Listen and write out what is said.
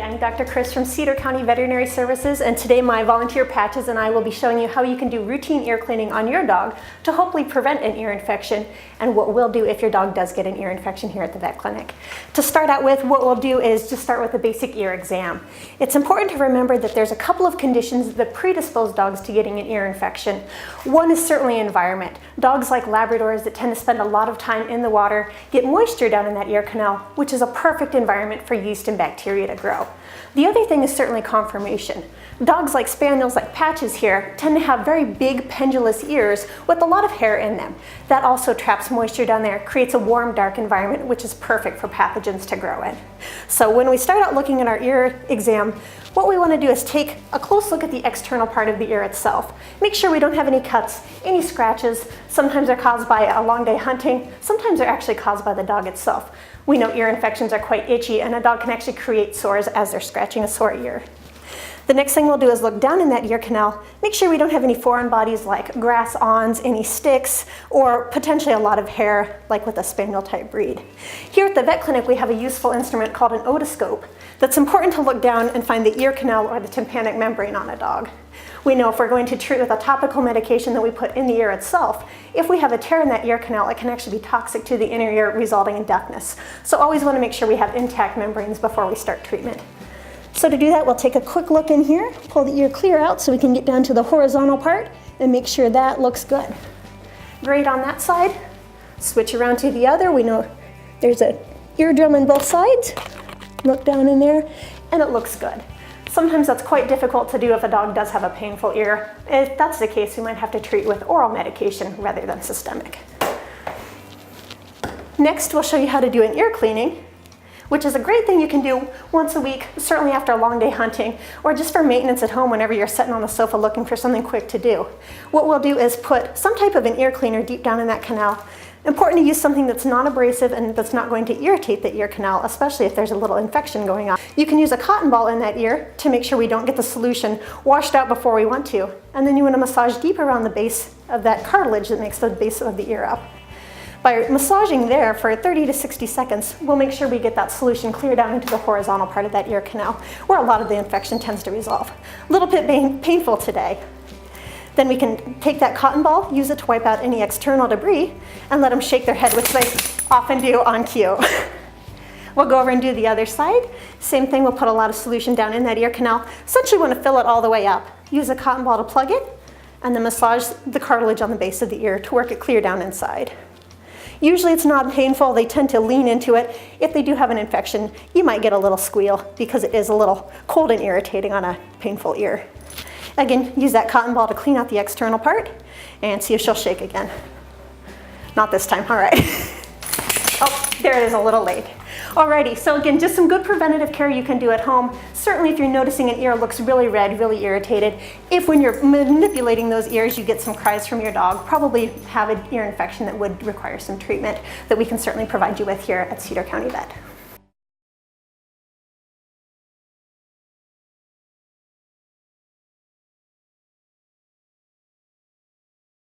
I'm Dr. Chris from Cedar County Veterinary Services, and today my volunteer Patches and I will be showing you how you can do routine ear cleaning on your dog to hopefully prevent an ear infection, and what we'll do if your dog does get an ear infection here at the vet clinic. To start out with, what we'll do is just start with a basic ear exam. It's important to remember that there's a couple of conditions that predispose dogs to getting an ear infection. One is certainly environment. Dogs like Labradors that tend to spend a lot of time in the water get moisture down in that ear canal, which is a perfect environment for yeast and bacteria to grow. The other thing is certainly conformation. Dogs like Spaniels, like Patches here, tend to have very big pendulous ears with a lot of hair in them. That also traps moisture down there, creates a warm, dark environment, which is perfect for pathogens to grow in. So when we start out looking at our ear exam, what we want to do is take a close look at the external part of the ear itself. Make sure we don't have any cuts, any scratches. Sometimes they're caused by a long day hunting. Sometimes they're actually caused by the dog itself. We know ear infections are quite itchy, and a dog can actually create sores as they're scratching a sore ear. The next thing we'll do is look down in that ear canal, make sure we don't have any foreign bodies like grass awns, any sticks, or potentially a lot of hair like with a Spaniel type breed. Here at the vet clinic we have a useful instrument called an otoscope that's important to look down and find the ear canal or the tympanic membrane on a dog. We know if we're going to treat with a topical medication that we put in the ear itself, if we have a tear in that ear canal, it can actually be toxic to the inner ear, resulting in deafness. So always want to make sure we have intact membranes before we start treatment. So to do that, we'll take a quick look in here, pull the ear clear out so we can get down to the horizontal part and make sure that looks good. Great on that side. Switch around to the other. We know there's an eardrum on both sides. Look down in there, and it looks good. Sometimes that's quite difficult to do if a dog does have a painful ear. If that's the case, we might have to treat with oral medication rather than systemic. Next, we'll show you how to do an ear cleaning, which is a great thing you can do once a week, certainly after a long day hunting, or just for maintenance at home whenever you're sitting on the sofa looking for something quick to do. What we'll do is put some type of an ear cleaner deep down in that canal. Important to use something that's non-abrasive and that's not going to irritate the ear canal, especially if there's a little infection going on. You can use a cotton ball in that ear to make sure we don't get the solution washed out before we want to. And then you want to massage deep around the base of that cartilage that makes the base of the ear up. By massaging there for 30 to 60 seconds, we'll make sure we get that solution clear down into the horizontal part of that ear canal, where a lot of the infection tends to resolve. A little bit painful today. Then we can take that cotton ball, use it to wipe out any external debris, and let them shake their head, which they often do on cue. We'll go over and do the other side. Same thing, we'll put a lot of solution down in that ear canal. Essentially want to fill it all the way up. Use a cotton ball to plug it, and then massage the cartilage on the base of the ear to work it clear down inside. Usually it's not painful, they tend to lean into it. If they do have an infection, you might get a little squeal because it is a little cold and irritating on a painful ear. Again, use that cotton ball to clean out the external part and see if she'll shake again. Not this time, all right. Oh, there it is, a little late. Alrighty, so again, just some good preventative care you can do at home. Certainly if you're noticing an ear looks really red, really irritated, if when you're manipulating those ears you get some cries from your dog, probably have an ear infection that would require some treatment that we can certainly provide you with here at Cedar County Vet.